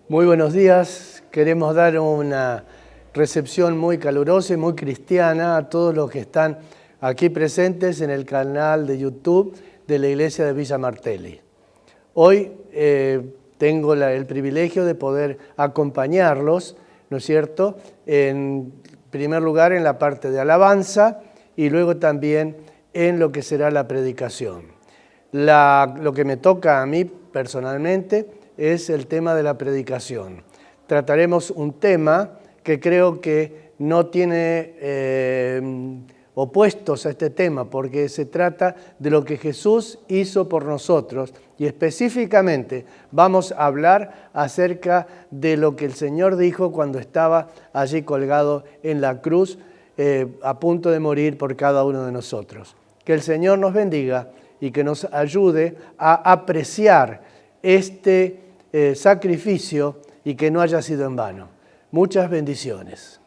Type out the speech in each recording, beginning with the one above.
Muy buenos días. Queremos dar una recepción muy calurosa y muy cristiana a todos los que están aquí presentes en el canal de YouTube de la Iglesia de Villa Martelli. Hoy tengo el privilegio de poder acompañarlos, ¿no es cierto?, en primer lugar en la parte de alabanza y luego también en lo que será la predicación. Lo que me toca a mí personalmente es el tema de la predicación. Trataremos un tema que creo que no tiene opuestos a este tema, porque se trata de lo que Jesús hizo por nosotros y específicamente vamos a hablar acerca de lo que el Señor dijo cuando estaba allí colgado en la cruz a punto de morir por cada uno de nosotros. Que el Señor nos bendiga y que nos ayude a apreciar este sacrificio y que no haya sido en vano. Muchas bendiciones.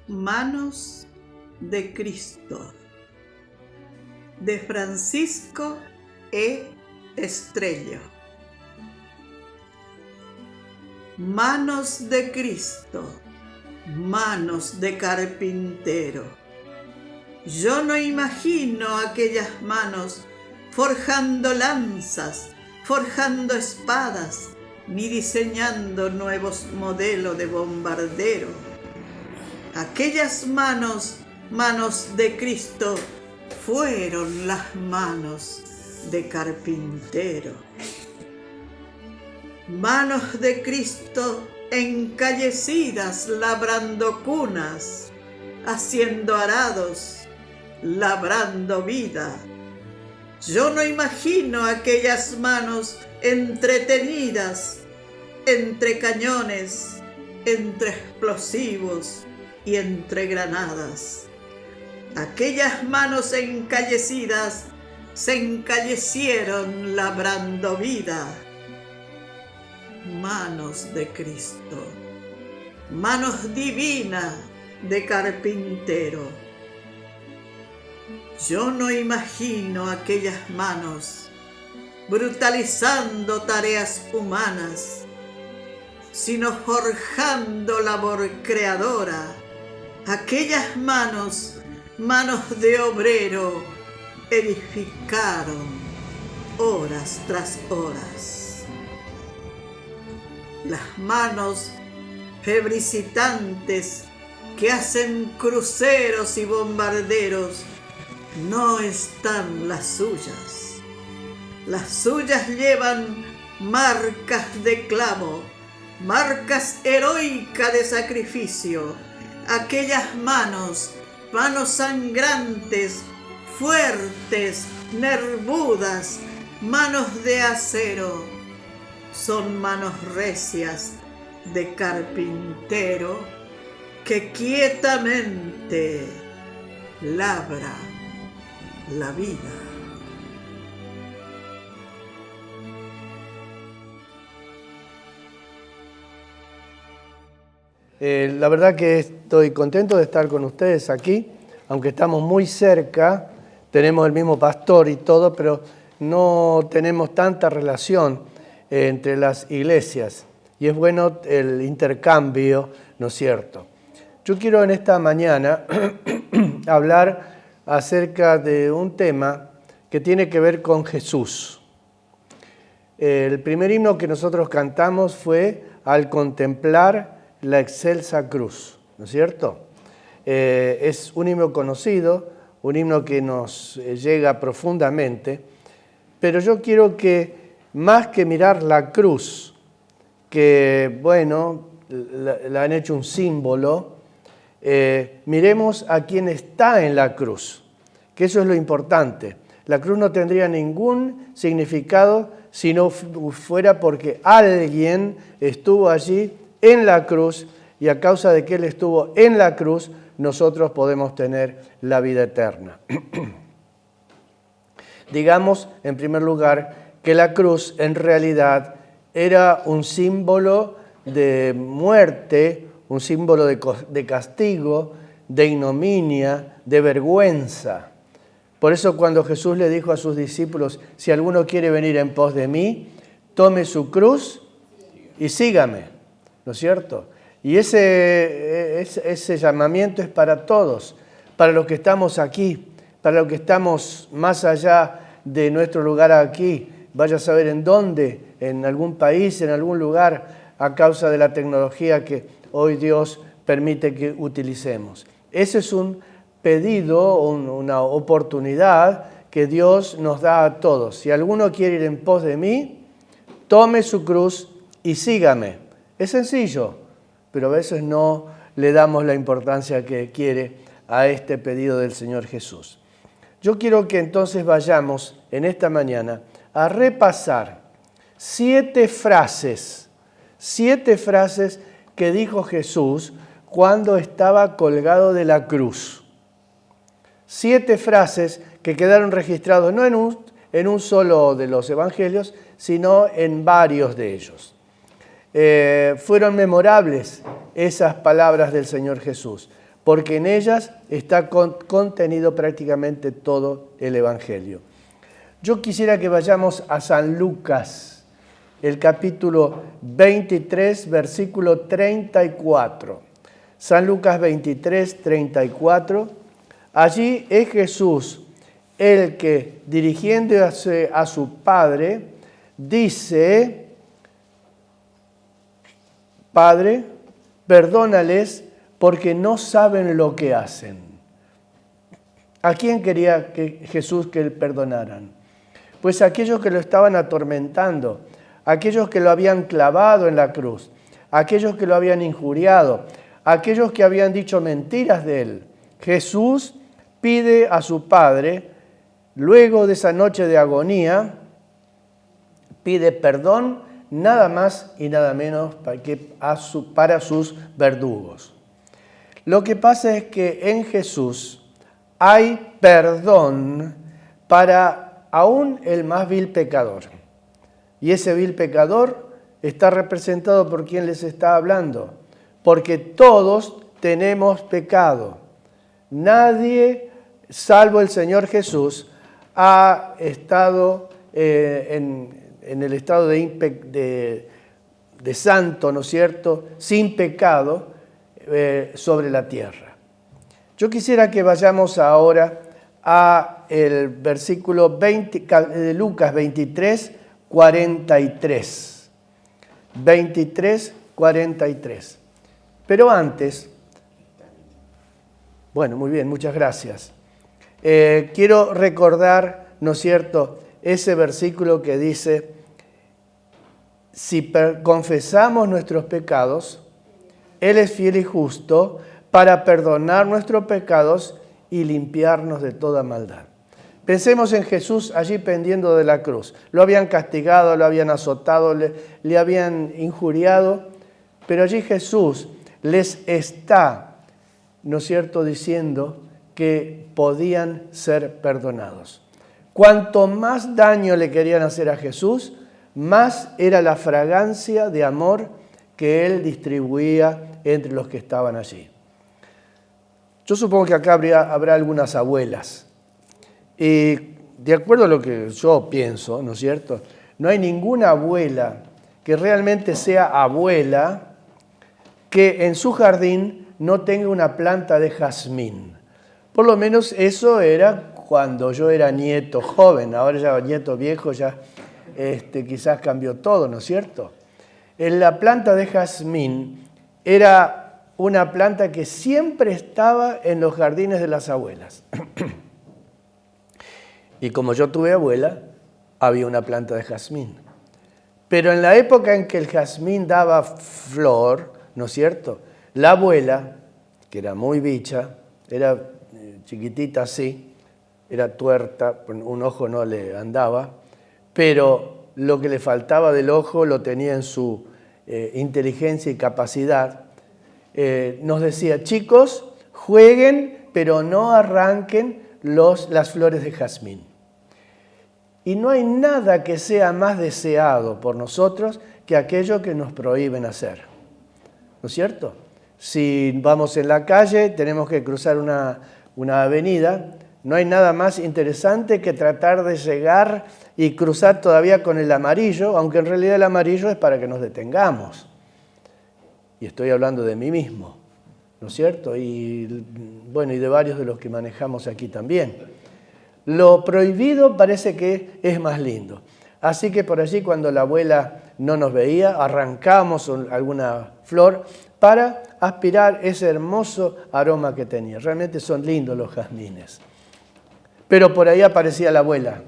Manos de Cristo, de Francisco E. Estrello. Manos de Cristo, manos de carpintero. Yo no imagino aquellas manos forjando lanzas, forjando espadas, ni diseñando nuevos modelos de bombardero. Aquellas manos, manos de Cristo, fueron las manos de carpintero. Manos de Cristo encallecidas labrando cunas, haciendo arados, labrando vida. Yo no imagino aquellas manos entretenidas entre cañones, entre explosivos y entre granadas. Aquellas manos encallecidas se encallecieron labrando vida. Manos de Cristo, manos divinas de carpintero. Yo no imagino aquellas manos brutalizando tareas humanas, sino forjando labor creadora. Aquellas manos, manos de obrero, edificaron horas tras horas. Las manos febricitantes que hacen cruceros y bombarderos no están las suyas. Las suyas llevan marcas de clavo, marcas heroicas de sacrificio, aquellas manos sangrantes, fuertes, nervudas, manos de acero, son manos recias de carpintero que quietamente labra la vida. La verdad que estoy contento de estar con ustedes aquí, aunque estamos muy cerca, tenemos el mismo pastor y todo, pero no tenemos tanta relación entre las iglesias. Y es bueno el intercambio, ¿no es cierto? Yo quiero en esta mañana hablar acerca de un tema que tiene que ver con Jesús. El primer himno que nosotros cantamos fue Al contemplar la excelsa cruz, ¿no es cierto? Es un himno conocido, un himno que nos llega profundamente, pero yo quiero que más que mirar la cruz, que bueno, la han hecho un símbolo, miremos a quien está en la cruz, que eso es lo importante. La cruz no tendría ningún significado si no fuera porque alguien estuvo allí en la cruz, y a causa de que Él estuvo en la cruz, nosotros podemos tener la vida eterna. Digamos, en primer lugar, que la cruz en realidad era un símbolo de muerte, un símbolo de castigo, de ignominia, de vergüenza. Por eso cuando Jesús le dijo a sus discípulos, si alguno quiere venir en pos de mí, tome su cruz y sígame. ¿No es cierto? Y ese llamamiento es para todos, para los que estamos aquí, para los que estamos más allá de nuestro lugar aquí. Vaya a saber en dónde, en algún país, en algún lugar, a causa de la tecnología que hoy Dios permite que utilicemos. Ese es un pedido, una oportunidad que Dios nos da a todos. Si alguno quiere ir en pos de mí, tome su cruz y sígame. Es sencillo, pero a veces no le damos la importancia que quiere a este pedido del Señor Jesús. Yo quiero que entonces vayamos en esta mañana a repasar 7 frases que dijo Jesús cuando estaba colgado de la cruz. 7 frases que quedaron registradas no en un solo de los evangelios, sino en varios de ellos. Fueron memorables esas palabras del Señor Jesús, porque en ellas está contenido prácticamente todo el Evangelio. Yo quisiera que vayamos a San Lucas, el capítulo 23, versículo 34. San Lucas 23, 34. Allí es Jesús el que, dirigiéndose a su Padre, dice: Padre, perdónales porque no saben lo que hacen. ¿A quién quería Jesús que perdonaran? Pues a aquellos que lo estaban atormentando, a aquellos que lo habían clavado en la cruz, a aquellos que lo habían injuriado, a aquellos que habían dicho mentiras de él. Jesús pide a su Padre, luego de esa noche de agonía, pide perdón nada más y nada menos para sus verdugos. Lo que pasa es que en Jesús hay perdón para aún el más vil pecador. Y ese vil pecador está representado por quien les está hablando, porque todos tenemos pecado. Nadie, salvo el Señor Jesús, ha estado en el estado de santo, ¿no es cierto?, sin pecado sobre la tierra. Yo quisiera que vayamos ahora a el versículo 20 de Lucas 23, 43. 23, 43. Pero antes, bueno, muy bien, muchas gracias. Quiero recordar, ¿no es cierto?, ese versículo que dice: si confesamos nuestros pecados, Él es fiel y justo para perdonar nuestros pecados y limpiarnos de toda maldad. Pensemos en Jesús allí pendiendo de la cruz. Lo habían castigado, lo habían azotado, le habían injuriado, pero allí Jesús les está, ¿no es cierto?, diciendo que podían ser perdonados. Cuanto más daño le querían hacer a Jesús, más era la fragancia de amor que Él distribuía entre los que estaban allí. Yo supongo que acá habrá algunas abuelas. Y de acuerdo a lo que yo pienso, ¿no es cierto?, no hay ninguna abuela que realmente sea abuela que en su jardín no tenga una planta de jazmín. Por lo menos eso era cuando yo era nieto joven. Ahora ya nieto viejo, ya quizás cambió todo, ¿no es cierto? La planta de jazmín era una planta que siempre estaba en los jardines de las abuelas. Y como yo tuve abuela, había una planta de jazmín. Pero en la época en que el jazmín daba flor, ¿no es cierto?, la abuela, que era muy bicha, era chiquitita así, era tuerta, un ojo no le andaba, pero lo que le faltaba del ojo lo tenía en su inteligencia y capacidad. Nos decía, chicos, jueguen, pero no arranquen las flores de jazmín. Y no hay nada que sea más deseado por nosotros que aquello que nos prohíben hacer. ¿No es cierto? Si vamos en la calle, tenemos que cruzar una avenida, no hay nada más interesante que tratar de llegar y cruzar todavía con el amarillo, aunque en realidad el amarillo es para que nos detengamos. Y estoy hablando de mí mismo, ¿no es cierto? Y bueno, y de varios de los que manejamos aquí también. Lo prohibido parece que es más lindo. Así que por allí, cuando la abuela no nos veía, arrancamos alguna flor para aspirar ese hermoso aroma que tenía. Realmente son lindos los jazmines. Pero por ahí aparecía la abuela.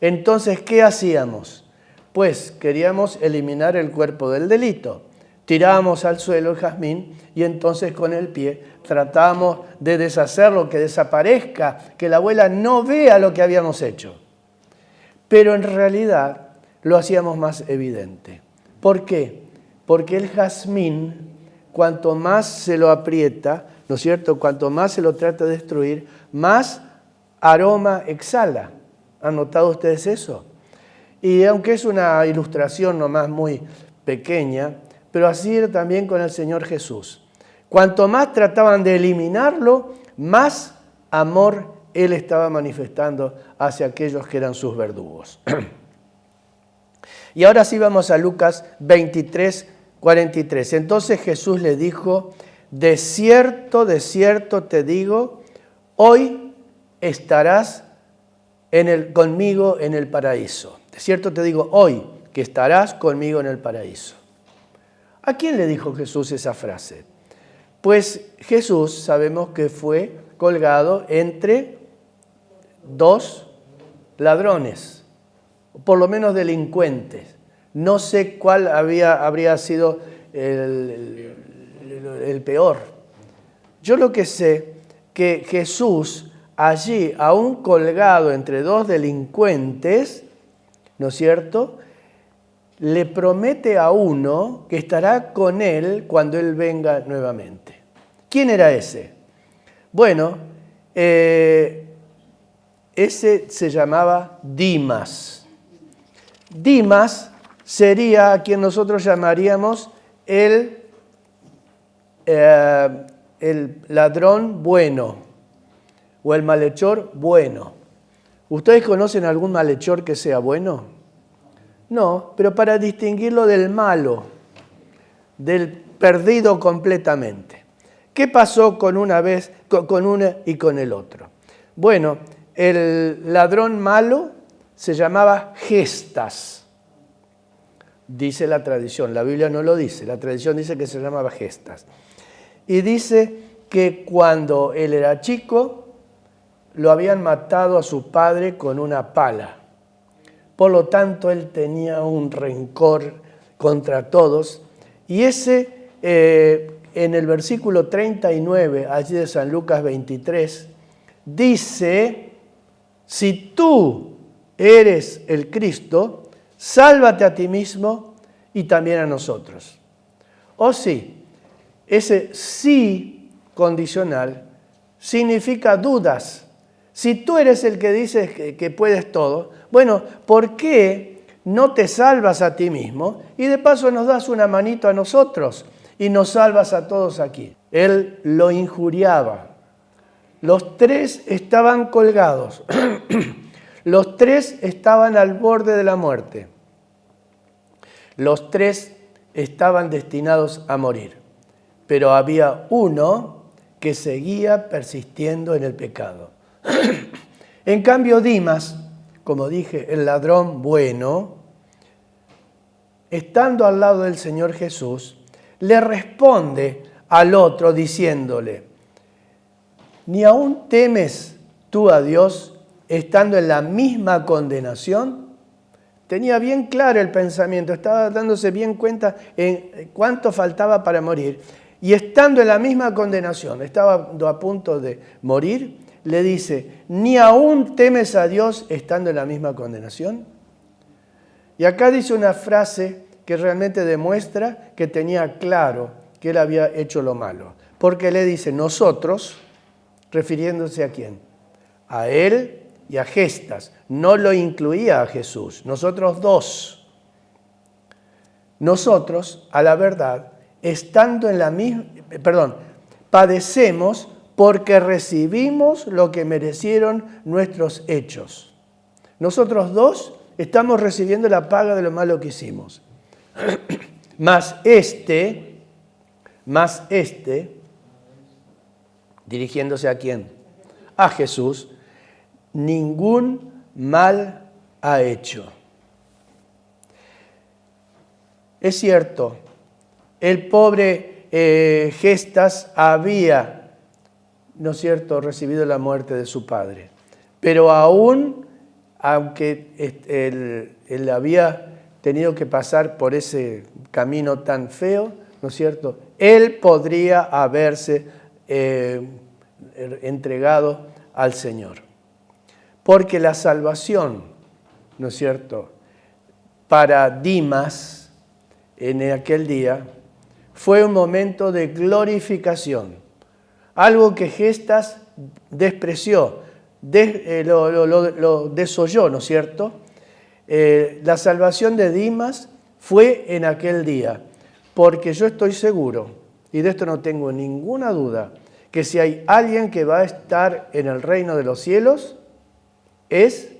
Entonces, ¿qué hacíamos? Pues queríamos eliminar el cuerpo del delito. Tirábamos al suelo el jazmín y entonces con el pie tratábamos de deshacerlo, que desaparezca, que la abuela no vea lo que habíamos hecho. Pero en realidad lo hacíamos más evidente. ¿Por qué? Porque el jazmín, cuanto más se lo aprieta, ¿no es cierto?, cuanto más se lo trata de destruir, más aroma exhala. ¿Han notado ustedes eso? Y aunque es una ilustración nomás muy pequeña, pero así era también con el Señor Jesús. Cuanto más trataban de eliminarlo, más amor Él estaba manifestando hacia aquellos que eran sus verdugos. Y ahora sí vamos a Lucas 23, 43. Entonces Jesús le dijo, de cierto te digo, hoy estarás conmigo en el paraíso. De cierto te digo hoy que estarás conmigo en el paraíso. ¿A quién le dijo Jesús esa frase? Pues Jesús sabemos que fue colgado entre dos ladrones, por lo menos delincuentes. No sé cuál habría sido el peor. Yo lo que sé que Jesús allí, aún colgado entre dos delincuentes, ¿no es cierto?, le promete a uno que estará con él cuando él venga nuevamente. ¿Quién era ese? Bueno, ese se llamaba Dimas. Dimas sería a quien nosotros llamaríamos el ladrón bueno o el malhechor bueno. ¿Ustedes conocen algún malhechor que sea bueno? No, pero para distinguirlo del malo, del perdido completamente. ¿Qué pasó con una y con el otro? Bueno, el ladrón malo se llamaba Gestas. Dice la tradición, la Biblia no lo dice, la tradición dice que se llamaba Gestas. Y dice que cuando él era chico, lo habían matado a su padre con una pala. Por lo tanto, él tenía un rencor contra todos. Y ese, en el versículo 39, allí de San Lucas 23, dice, si tú eres el Cristo, sálvate a ti mismo y también a nosotros. O sí, ese sí condicional significa dudas. Si tú eres el que dices que puedes todo, bueno, ¿por qué no te salvas a ti mismo y de paso nos das una manito a nosotros y nos salvas a todos aquí? Él lo injuriaba. Los tres estaban colgados. Los tres estaban al borde de la muerte. Los tres estaban destinados a morir. Pero había uno que seguía persistiendo en el pecado. En cambio, Dimas, como dije, el ladrón bueno, estando al lado del Señor Jesús, le responde al otro diciéndole, ¿ni aún temes tú a Dios estando en la misma condenación? Tenía bien claro el pensamiento, estaba dándose bien cuenta en cuánto faltaba para morir. Y estando en la misma condenación, estaba a punto de morir, le dice, ¿ni aún temes a Dios estando en la misma condenación? Y acá dice una frase que realmente demuestra que tenía claro que él había hecho lo malo. Porque le dice, nosotros, refiriéndose a quién, a él y a Gestas, no lo incluía a Jesús, nosotros dos. Nosotros, a la verdad, estando en la misma, padecemos porque recibimos lo que merecieron nuestros hechos. Nosotros dos estamos recibiendo la paga de lo malo que hicimos. Mas este, dirigiéndose a quién, a Jesús, ningún mal ha hecho. Es cierto, el pobre Gestas había, ¿no es cierto?, recibido la muerte de su padre. Pero aún, aunque él había tenido que pasar por ese camino tan feo, ¿no es cierto?, él podría haberse entregado al Señor. Porque la salvación, ¿no es cierto?, para Dimas en aquel día fue un momento de glorificación. Algo que Gestas despreció, lo desoyó, ¿no es cierto? La salvación de Dimas fue en aquel día, porque yo estoy seguro, y de esto no tengo ninguna duda, que si hay alguien que va a estar en el reino de los cielos, es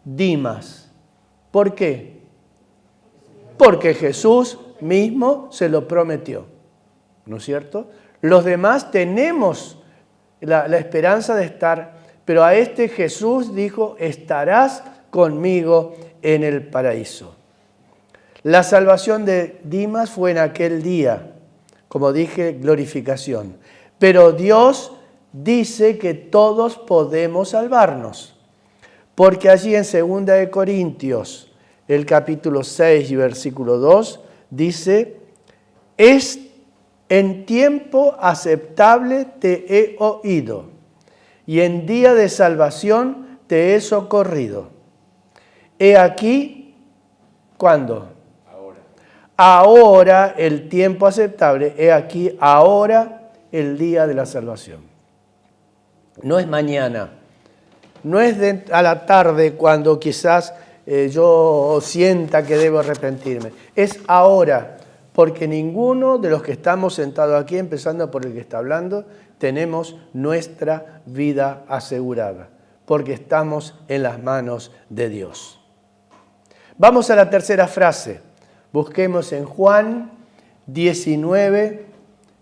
Dimas. ¿Por qué? Porque Jesús mismo se lo prometió, ¿no es cierto? Los demás tenemos la esperanza de estar, pero a este Jesús dijo, estarás conmigo en el paraíso. La salvación de Dimas fue en aquel día, como dije, glorificación. Pero Dios dice que todos podemos salvarnos, porque allí en 2 de Corintios, el capítulo 6 y versículo 2, dice, es en tiempo aceptable te he oído, y en día de salvación te he socorrido. He aquí, ¿cuándo? Ahora el tiempo aceptable, he aquí, ahora el día de la salvación. No es mañana, no es a la tarde cuando quizás yo sienta que debo arrepentirme. Es ahora, porque ninguno de los que estamos sentados aquí, empezando por el que está hablando, tenemos nuestra vida asegurada, porque estamos en las manos de Dios. Vamos a la tercera frase. Busquemos en Juan 19,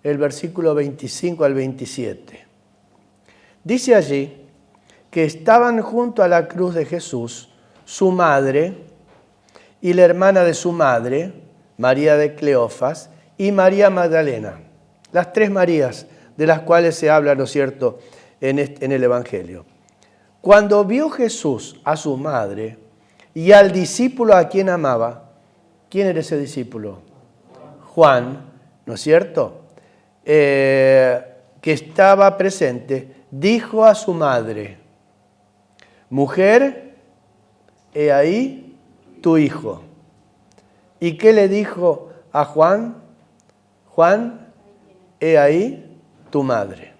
el versículo 25 al 27. Dice allí que estaban junto a la cruz de Jesús su madre y la hermana de su madre, María de Cleofas, y María Magdalena. Las tres Marías de las cuales se habla, ¿no es cierto?, en el Evangelio. Cuando vio Jesús a su madre y al discípulo a quien amaba, ¿quién era ese discípulo? Juan, ¿no es cierto?, que estaba presente, dijo a su madre: mujer, he ahí tu hijo. ¿Y qué le dijo a Juan? Juan, he ahí tu madre.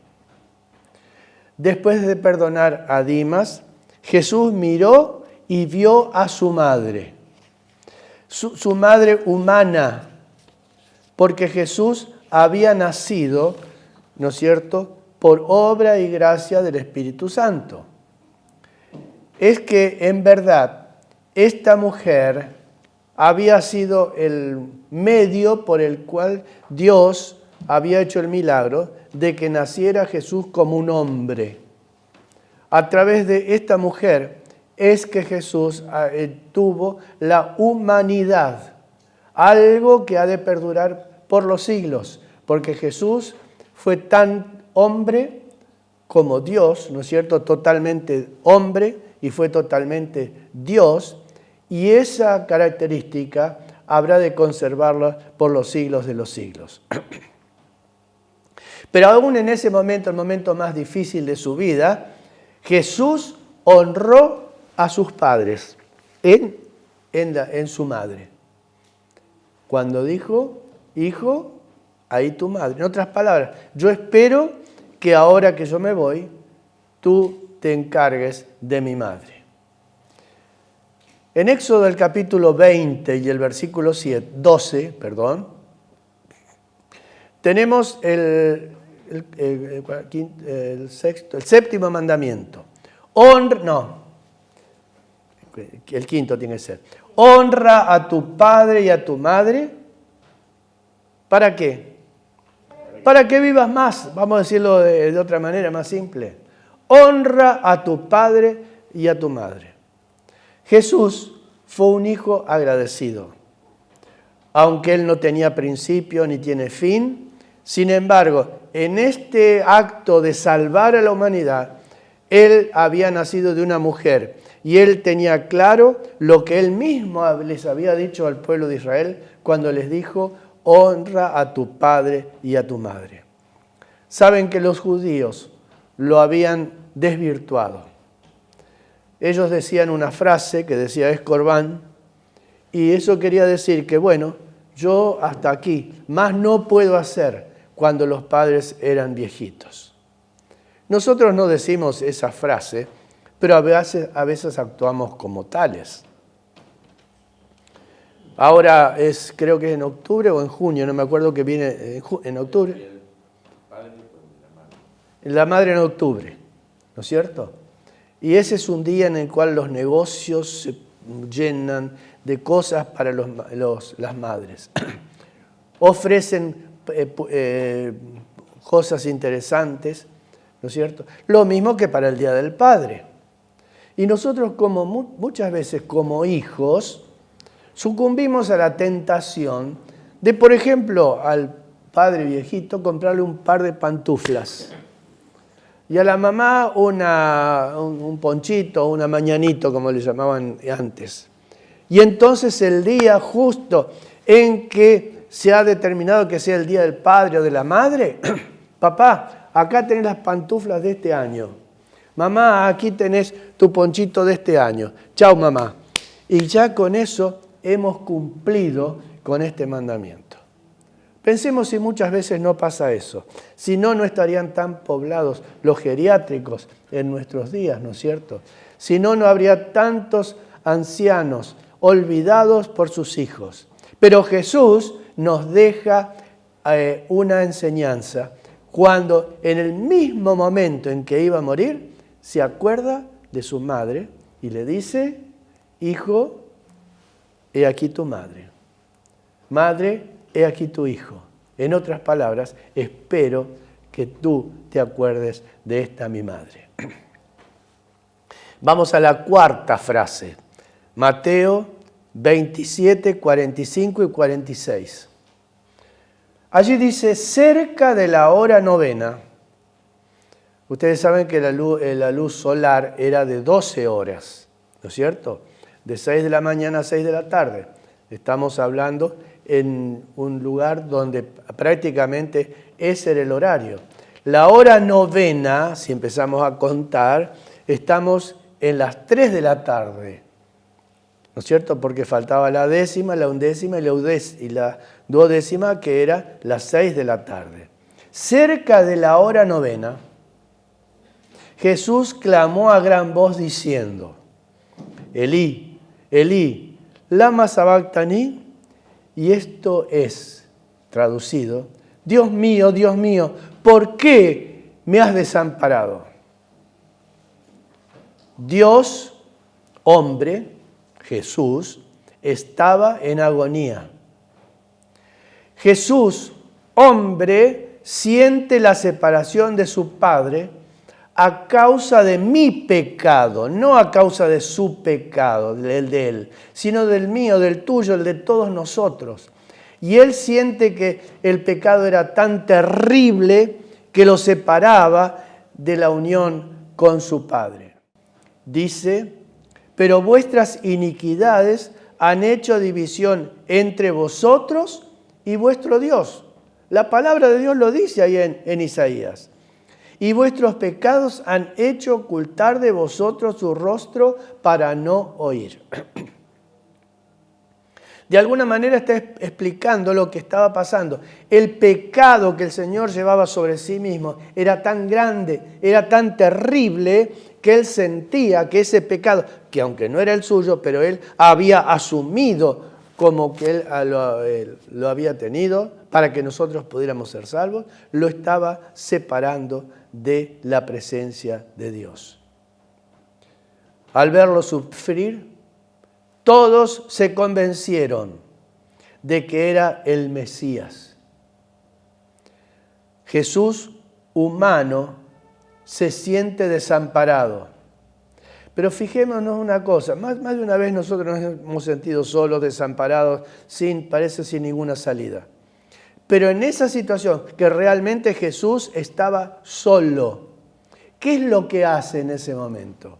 Después de perdonar a Dimas, Jesús miró y vio a su madre. Su madre humana, porque Jesús había nacido, ¿no es cierto?, por obra y gracia del Espíritu Santo. Es que en verdad esta mujer había sido el medio por el cual Dios había hecho el milagro de que naciera Jesús como un hombre. A través de esta mujer es que Jesús tuvo la humanidad, algo que ha de perdurar por los siglos, porque Jesús fue tan hombre como Dios, ¿no es cierto?, totalmente hombre y fue totalmente Dios, y esa característica habrá de conservarla por los siglos de los siglos. Pero aún en ese momento, el momento más difícil de su vida, Jesús honró a sus padres en su madre. Cuando dijo: hijo, ahí tu madre. En otras palabras, yo espero que ahora que yo me voy, tú te encargues de mi madre. En Éxodo el capítulo 20 y el versículo 12, tenemos el séptimo mandamiento. El quinto tiene que ser. Honra a tu padre y a tu madre. ¿Para qué? Para que vivas más. Vamos a decirlo de otra manera, más simple. Honra a tu padre y a tu madre. Jesús fue un hijo agradecido. Aunque él no tenía principio ni tiene fin, sin embargo, en este acto de salvar a la humanidad, él había nacido de una mujer y él tenía claro lo que él mismo les había dicho al pueblo de Israel cuando les dijo: honra a tu padre y a tu madre. Saben que los judíos lo habían desvirtuado. Ellos decían una frase que decía es corbán, y eso quería decir que, bueno, yo hasta aquí, más no puedo hacer cuando los padres eran viejitos. Nosotros no decimos esa frase, pero a veces actuamos como tales. Ahora creo que es en octubre o en junio, no me acuerdo, que viene en octubre. La madre en octubre, ¿no es cierto? Y ese es un día en el cual los negocios se llenan de cosas para las madres. Ofrecen cosas interesantes, ¿no es cierto? Lo mismo que para el Día del Padre. Y nosotros muchas veces como hijos sucumbimos a la tentación de, por ejemplo, al padre viejito comprarle un par de pantuflas. Y a la mamá un ponchito, una mañanito, como le llamaban antes. Y entonces el día justo en que se ha determinado que sea el día del padre o de la madre, papá, acá tenés las pantuflas de este año. Mamá, aquí tenés tu ponchito de este año. Chau, mamá. Y ya con eso hemos cumplido con este mandamiento. Pensemos si muchas veces no pasa eso. Si no, no estarían tan poblados los geriátricos en nuestros días, ¿no es cierto? Si no, no habría tantos ancianos olvidados por sus hijos. Pero Jesús nos deja una enseñanza cuando en el mismo momento en que iba a morir, se acuerda de su madre y le dice: hijo, he aquí tu madre. Madre, he aquí tu hijo. En otras palabras, espero que tú te acuerdes de esta mi madre. Vamos a la cuarta frase. Mateo 27, 45 y 46. Allí dice: cerca de la hora novena. Ustedes saben que la luz solar era de 12 horas, ¿no es cierto? De 6 de la mañana a 6 de la tarde. Estamos hablando en un lugar donde prácticamente ese era el horario. La hora novena, si empezamos a contar, estamos en las 3 de la tarde, ¿no es cierto? Porque faltaba la décima, la undécima y la duodécima, que era las 6 de la tarde. Cerca de la hora novena, Jesús clamó a gran voz diciendo, Elí, Elí, lama sabactani, y esto es traducido, Dios mío, ¿por qué me has desamparado? Dios, hombre, Jesús, estaba en agonía. Jesús, hombre, siente la separación de su Padre a causa de mi pecado, no a causa de su pecado, el de él, sino del mío, del tuyo, el de todos nosotros. Y él siente que el pecado era tan terrible que lo separaba de la unión con su Padre. Dice, pero vuestras iniquidades han hecho división entre vosotros y vuestro Dios. La palabra de Dios lo dice ahí en Isaías. Y vuestros pecados han hecho ocultar de vosotros su rostro para no oír. De alguna manera está explicando lo que estaba pasando. El pecado que el Señor llevaba sobre sí mismo era tan grande, era tan terrible, que él sentía que ese pecado, que aunque no era el suyo, pero él había asumido como que él lo había tenido para que nosotros pudiéramos ser salvos, lo estaba separando de la presencia de Dios. Al verlo sufrir, todos se convencieron de que era el Mesías. Jesús, humano, se siente desamparado. Pero fijémonos una cosa, más de una vez nosotros nos hemos sentido solos, desamparados, parece sin ninguna salida. Pero en esa situación que realmente Jesús estaba solo, ¿qué es lo que hace en ese momento?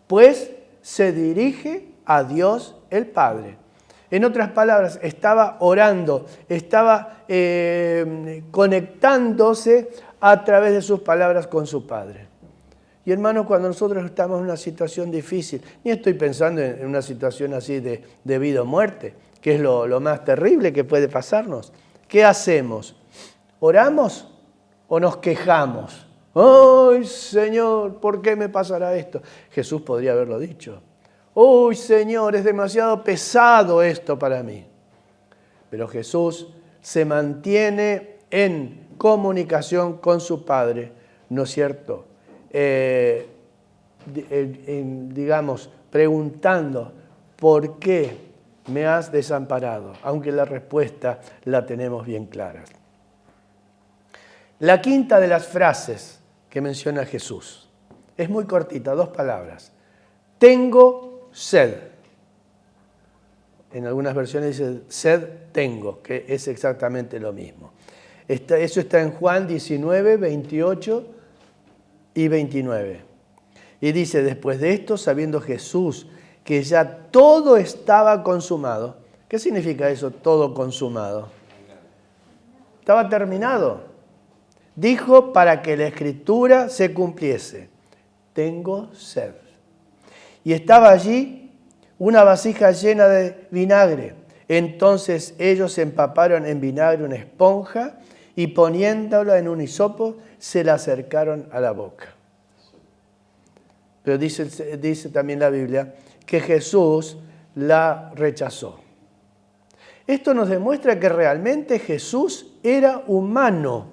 Pues se dirige a Dios el Padre. En otras palabras, estaba orando, estaba conectándose a través de sus palabras con su Padre. Y hermanos, cuando nosotros estamos en una situación difícil, ni estoy pensando en una situación así de vida o muerte, que es lo más terrible que puede pasarnos. ¿Qué hacemos? ¿Oramos o nos quejamos? ¡Ay, Señor! ¿Por qué me pasará esto? Jesús podría haberlo dicho. ¡Ay, Señor! Es demasiado pesado esto para mí. Pero Jesús se mantiene en comunicación con su Padre, ¿no es cierto? Digamos, preguntando, ¿por qué me has desamparado? Aunque la respuesta la tenemos bien clara. La quinta de las frases que menciona Jesús es muy cortita, 2 palabras. Tengo sed. En algunas versiones dice sed tengo, que es exactamente lo mismo. Eso está en Juan 19, 28 y 29. Y dice, después de esto, sabiendo Jesús que ya todo estaba consumado. ¿Qué significa eso, todo consumado? Estaba terminado. Dijo para que la Escritura se cumpliese. Tengo sed. Y estaba allí una vasija llena de vinagre. Entonces ellos empaparon en vinagre una esponja y poniéndola en un hisopo, se la acercaron a la boca. Pero dice también la Biblia que Jesús la rechazó. Esto nos demuestra que realmente Jesús era humano.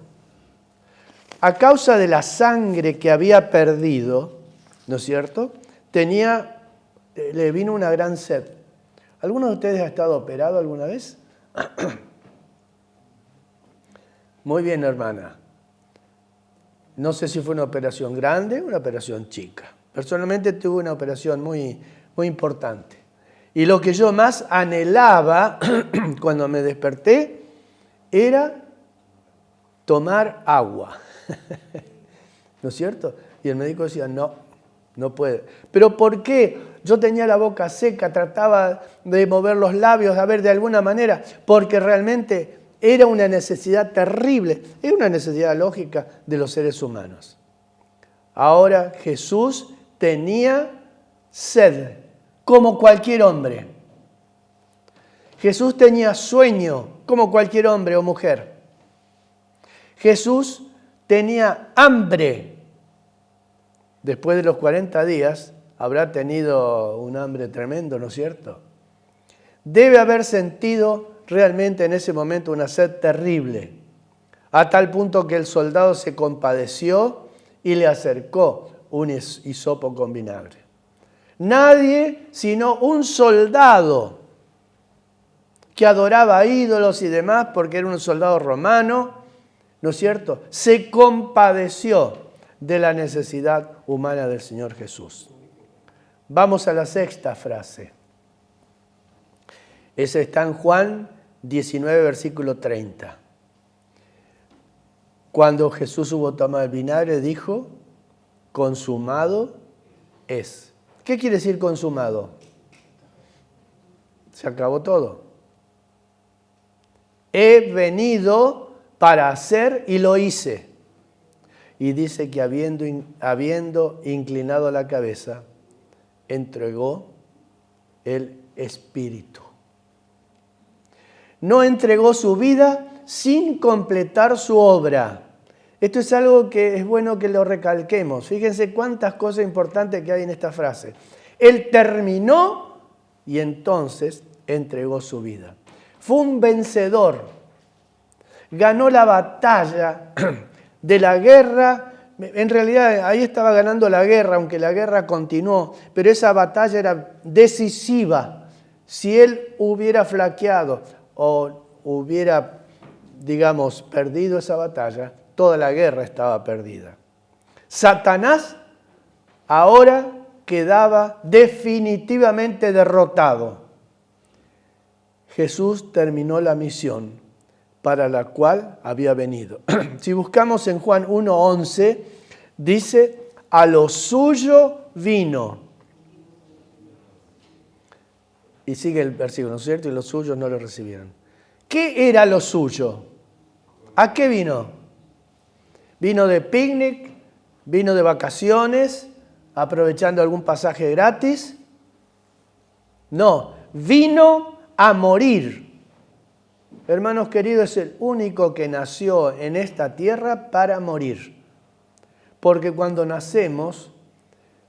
A causa de la sangre que había perdido, ¿no es cierto? Le vino una gran sed. ¿Alguno de ustedes ha estado operado alguna vez? Muy bien, hermana. No sé si fue una operación grande o una operación chica. Personalmente tuve una operación muy, muy importante. Y lo que yo más anhelaba cuando me desperté era tomar agua. ¿No es cierto? Y el médico decía, no No puede. ¿Pero por qué? Yo tenía la boca seca, trataba de mover los labios, a ver, de alguna manera, porque realmente era una necesidad terrible, era una necesidad lógica de los seres humanos. Ahora Jesús tenía sed, como cualquier hombre. Jesús tenía sueño, como cualquier hombre o mujer. Jesús tenía hambre. Después de los 40 días, habrá tenido un hambre tremendo, ¿no es cierto? Debe haber sentido realmente en ese momento una sed terrible, a tal punto que el soldado se compadeció y le acercó un hisopo con vinagre. Nadie sino un soldado que adoraba ídolos y demás, porque era un soldado romano, ¿no es cierto?, se compadeció de la necesidad humana del Señor Jesús. Vamos a la sexta frase. Esa está en Juan 19, versículo 30. Cuando Jesús hubo tomado el vinagre, dijo, consumado es. ¿Qué quiere decir consumado? Se acabó todo. He venido para hacer y lo hice. Y dice que habiendo inclinado la cabeza, entregó el Espíritu. No entregó su vida sin completar su obra. Esto es algo que es bueno que lo recalquemos. Fíjense cuántas cosas importantes que hay en esta frase. Él terminó y entonces entregó su vida. Fue un vencedor. Ganó la batalla de la guerra. En realidad ahí estaba ganando la guerra, aunque la guerra continuó, pero esa batalla era decisiva. Si él hubiera flaqueado o hubiera, digamos, perdido esa batalla, toda la guerra estaba perdida. Satanás ahora quedaba definitivamente derrotado. Jesús terminó la misión para la cual había venido. Si buscamos en Juan 1:11, dice, a lo suyo vino. Y sigue el versículo, ¿no es cierto? Y los suyos no lo recibieron. ¿Qué era lo suyo? ¿A qué vino? ¿Vino de picnic? ¿Vino de vacaciones? ¿Aprovechando algún pasaje gratis? No, vino a morir. Hermanos queridos, es el único que nació en esta tierra para morir. Porque cuando nacemos,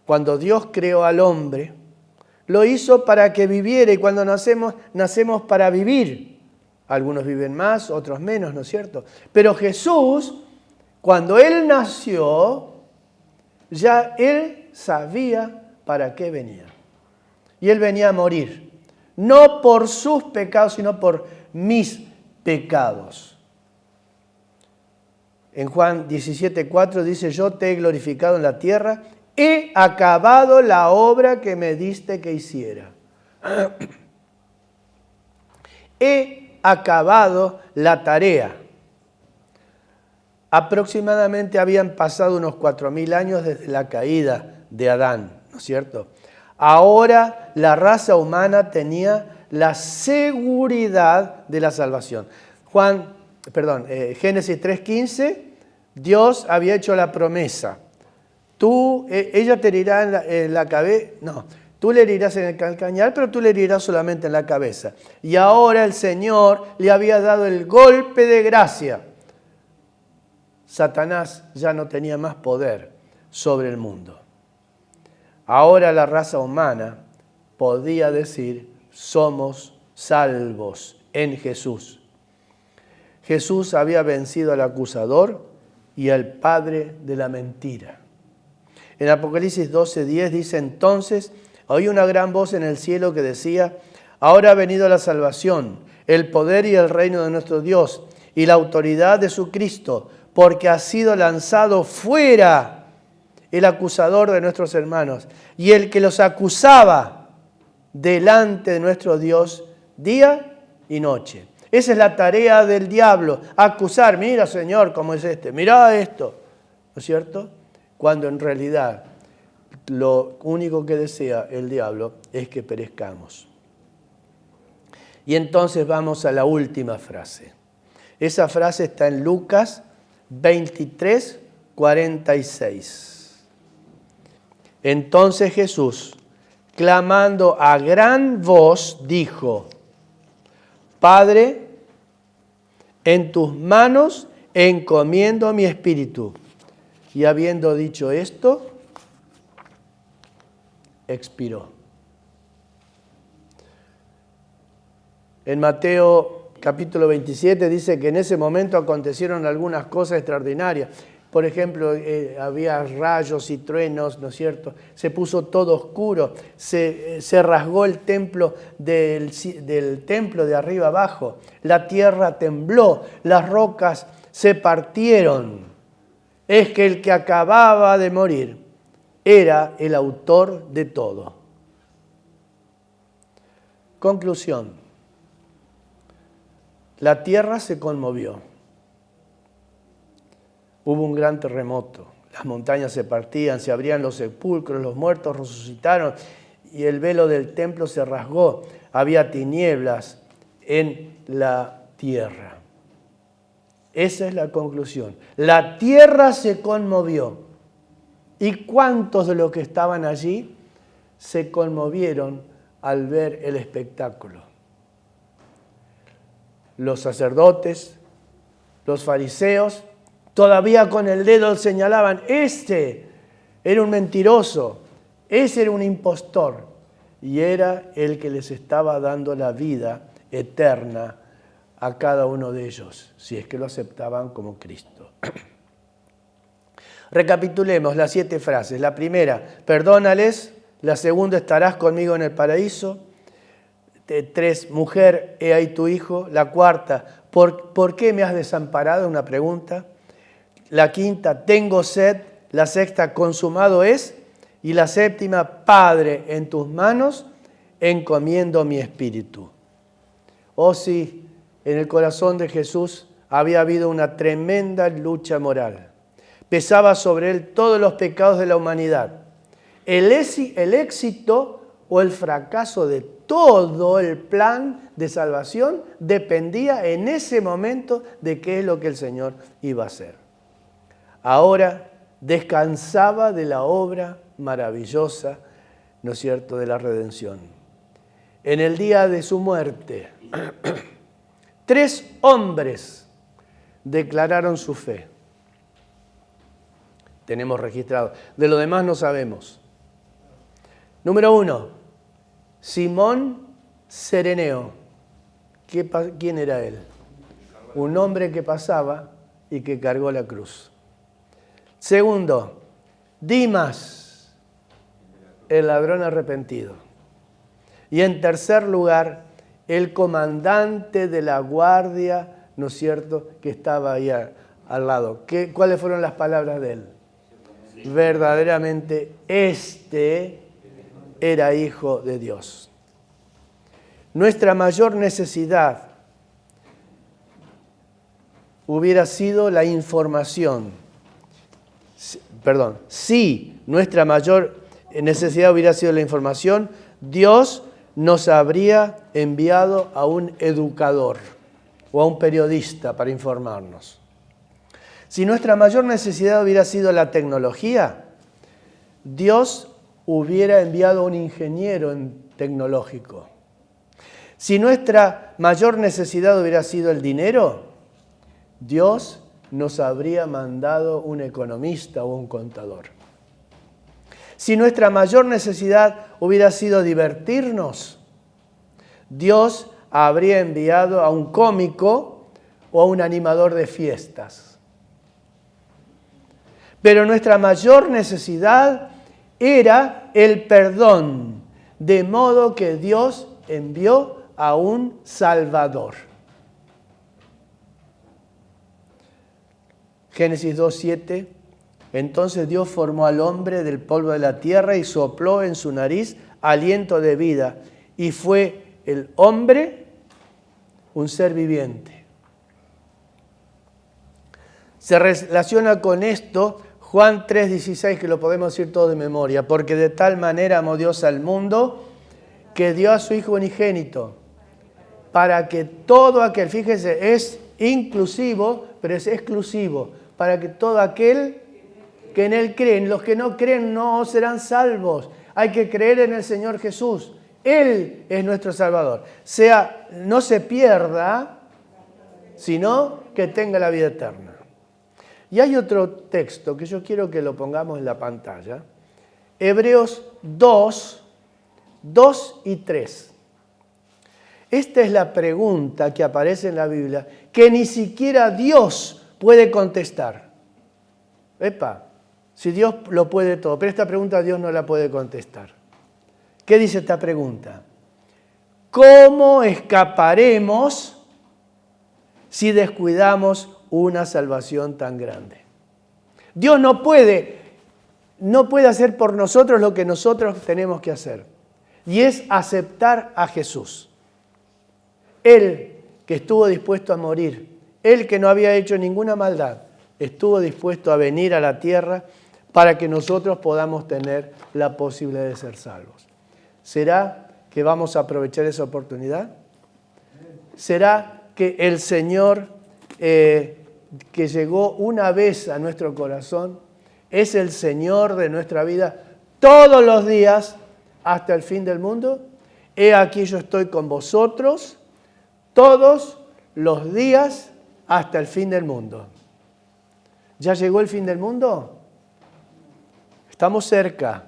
cuando Dios creó al hombre, lo hizo para que viviera, y cuando nacemos para vivir. Algunos viven más, otros menos, ¿no es cierto? Pero Jesús, cuando Él nació, ya Él sabía para qué venía. Y Él venía a morir. No por sus pecados, sino por mis pecados. En Juan 17:4 dice, yo te he glorificado en la tierra, he acabado la obra que me diste que hiciera. He acabado la tarea. Aproximadamente habían pasado unos 4.000 años desde la caída de Adán, ¿no es cierto? Ahora la raza humana tenía la seguridad de la salvación. Génesis 3:15, Dios había hecho la promesa. Ella te herirá en la cabeza, no, tú le herirás en el calcañar, pero tú le herirás solamente en la cabeza. Y ahora el Señor le había dado el golpe de gracia. Satanás ya no tenía más poder sobre el mundo. Ahora la raza humana podía decir, somos salvos en Jesús. Jesús había vencido al acusador y al padre de la mentira. En Apocalipsis 12:10 dice, entonces oí una gran voz en el cielo que decía, ahora ha venido la salvación, el poder y el reino de nuestro Dios y la autoridad de su Cristo, porque ha sido lanzado fuera el acusador de nuestros hermanos y el que los acusaba delante de nuestro Dios día y noche. Esa es la tarea del diablo, acusar, mira Señor, cómo es mira esto, ¿no es cierto? Cuando en realidad lo único que desea el diablo es que perezcamos. Y entonces vamos a la última frase. Esa frase está en Lucas 23, 46. Entonces Jesús, clamando a gran voz, dijo: Padre, en tus manos encomiendo mi espíritu. Y habiendo dicho esto, expiró. En Mateo capítulo 27 dice que en ese momento acontecieron algunas cosas extraordinarias. Por ejemplo, había rayos y truenos, ¿no es cierto? Se puso todo oscuro, se rasgó el templo del templo de arriba abajo, la tierra tembló, las rocas se partieron. Es que el que acababa de morir era el autor de todo. Conclusión. La tierra se conmovió. Hubo un gran terremoto. Las montañas se partían, se abrían los sepulcros, los muertos resucitaron y el velo del templo se rasgó. Había tinieblas en la tierra. Esa es la conclusión. La tierra se conmovió. ¿Y cuántos de los que estaban allí se conmovieron al ver el espectáculo? Los sacerdotes, los fariseos, todavía con el dedo señalaban: este era un mentiroso, ese era un impostor. Y era el que les estaba dando la vida eterna a cada uno de ellos, si es que lo aceptaban como Cristo. Recapitulemos las 7 frases. La primera, perdónales. La segunda, estarás conmigo en el paraíso. 3, mujer, he ahí tu hijo. La cuarta, ¿por qué me has desamparado? Una pregunta. La quinta, tengo sed. La sexta, consumado es. Y la séptima, Padre, en tus manos encomiendo mi espíritu. Oh sí, en el corazón de Jesús había habido una tremenda lucha moral. Pesaba sobre él todos los pecados de la humanidad. El éxito o el fracaso de todo el plan de salvación dependía en ese momento de qué es lo que el Señor iba a hacer. Ahora descansaba de la obra maravillosa, ¿no es cierto?, de la redención. En el día de su muerte, 3 hombres declararon su fe. Tenemos registrado. De lo demás no sabemos. Número 1, Simón Cireneo. ¿Quién era él? Un hombre que pasaba y que cargó la cruz. Segundo, Dimas, el ladrón arrepentido. Y en tercer lugar, el comandante de la guardia, ¿no es cierto?, que estaba ahí al lado. ¿Cuáles fueron las palabras de él? Verdaderamente este era hijo de Dios. Nuestra mayor necesidad hubiera sido la información. Si nuestra mayor necesidad hubiera sido la información, Dios nos habría enviado a un educador o a un periodista para informarnos. Si nuestra mayor necesidad hubiera sido la tecnología, Dios hubiera enviado a un ingeniero tecnológico. Si nuestra mayor necesidad hubiera sido el dinero, Dios nos habría mandado un economista o un contador. Si nuestra mayor necesidad hubiera sido divertirnos, Dios habría enviado a un cómico o a un animador de fiestas. Pero nuestra mayor necesidad era el perdón, de modo que Dios envió a un Salvador. Génesis 2:7. Entonces Dios formó al hombre del polvo de la tierra y sopló en su nariz aliento de vida. Y fue el hombre un ser viviente. Se relaciona con esto Juan 3:16, que lo podemos decir todo de memoria, porque de tal manera amó Dios al mundo que dio a su Hijo unigénito, para que todo aquel, fíjese, es inclusivo, pero es exclusivo, para que todo aquel que en Él creen, los que no creen no serán salvos. Hay que creer en el Señor Jesús. Él es nuestro Salvador. No se pierda, sino que tenga la vida eterna. Y hay otro texto que yo quiero que lo pongamos en la pantalla. Hebreos 2 y 3. Esta es la pregunta que aparece en la Biblia que ni siquiera Dios puede contestar. Si Dios lo puede todo, pero esta pregunta Dios no la puede contestar. ¿Qué dice esta pregunta? ¿Cómo escaparemos si descuidamos una salvación tan grande? Dios no puede hacer por nosotros lo que nosotros tenemos que hacer, y es aceptar a Jesús. Él que estuvo dispuesto a morir, Él que no había hecho ninguna maldad, estuvo dispuesto a venir a la tierra para que nosotros podamos tener la posibilidad de ser salvos. ¿Será que vamos a aprovechar esa oportunidad? ¿Será que el Señor que llegó una vez a nuestro corazón es el Señor de nuestra vida todos los días hasta el fin del mundo? He aquí yo estoy con vosotros todos los días hasta el fin del mundo. ¿Ya llegó el fin del mundo? Estamos cerca.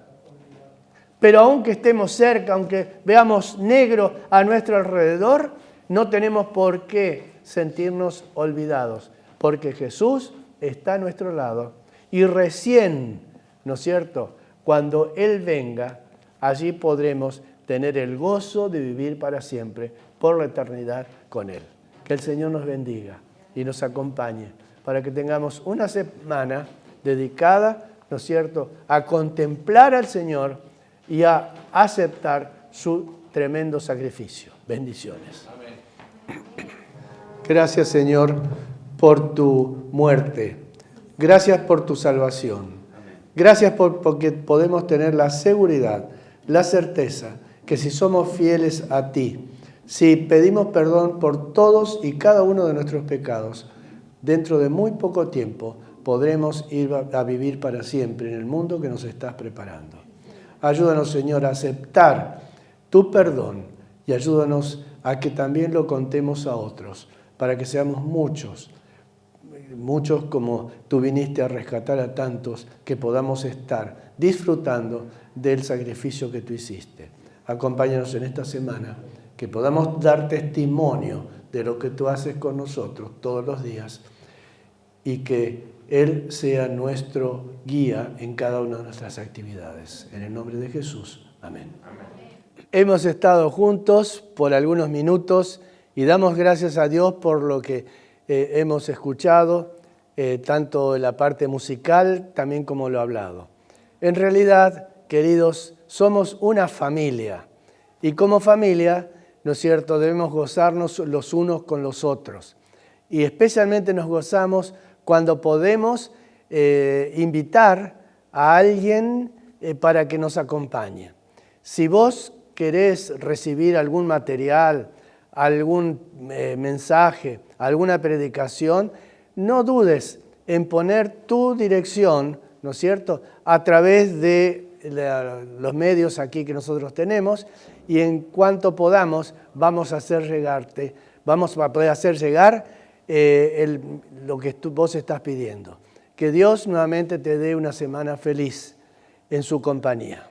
Pero aunque estemos cerca, aunque veamos negro a nuestro alrededor, no tenemos por qué sentirnos olvidados, porque Jesús está a nuestro lado. Y recién, ¿no es cierto?, cuando Él venga, allí podremos tener el gozo de vivir para siempre, por la eternidad con Él. Que el Señor nos bendiga y nos acompañe para que tengamos una semana dedicada, ¿no es cierto?, a contemplar al Señor y a aceptar su tremendo sacrificio. Bendiciones. Amén. Gracias, Señor, por tu muerte. Gracias por tu salvación. Gracias porque podemos tener la seguridad, la certeza, que si somos fieles a ti, si pedimos perdón por todos y cada uno de nuestros pecados, dentro de muy poco tiempo podremos ir a vivir para siempre en el mundo que nos estás preparando. Ayúdanos, Señor, a aceptar tu perdón y ayúdanos a que también lo contemos a otros, para que seamos muchos como tú viniste a rescatar a tantos, que podamos estar disfrutando del sacrificio que tú hiciste. Acompáñanos en esta semana, que podamos dar testimonio de lo que tú haces con nosotros todos los días y que Él sea nuestro guía en cada una de nuestras actividades. En el nombre de Jesús. Amén. Amén. Hemos estado juntos por algunos minutos y damos gracias a Dios por lo que hemos escuchado, tanto en la parte musical también como lo hablado. En realidad, queridos, somos una familia y como familia, ¿no es cierto?, debemos gozarnos los unos con los otros. Y especialmente nos gozamos cuando podemos invitar a alguien para que nos acompañe. Si vos querés recibir algún material, algún mensaje, alguna predicación, no dudes en poner tu dirección, ¿no es cierto?, a través de los medios aquí que nosotros tenemos, y en cuanto podamos vamos a poder hacer llegar lo que vos estás pidiendo. Que Dios nuevamente te dé una semana feliz en su compañía.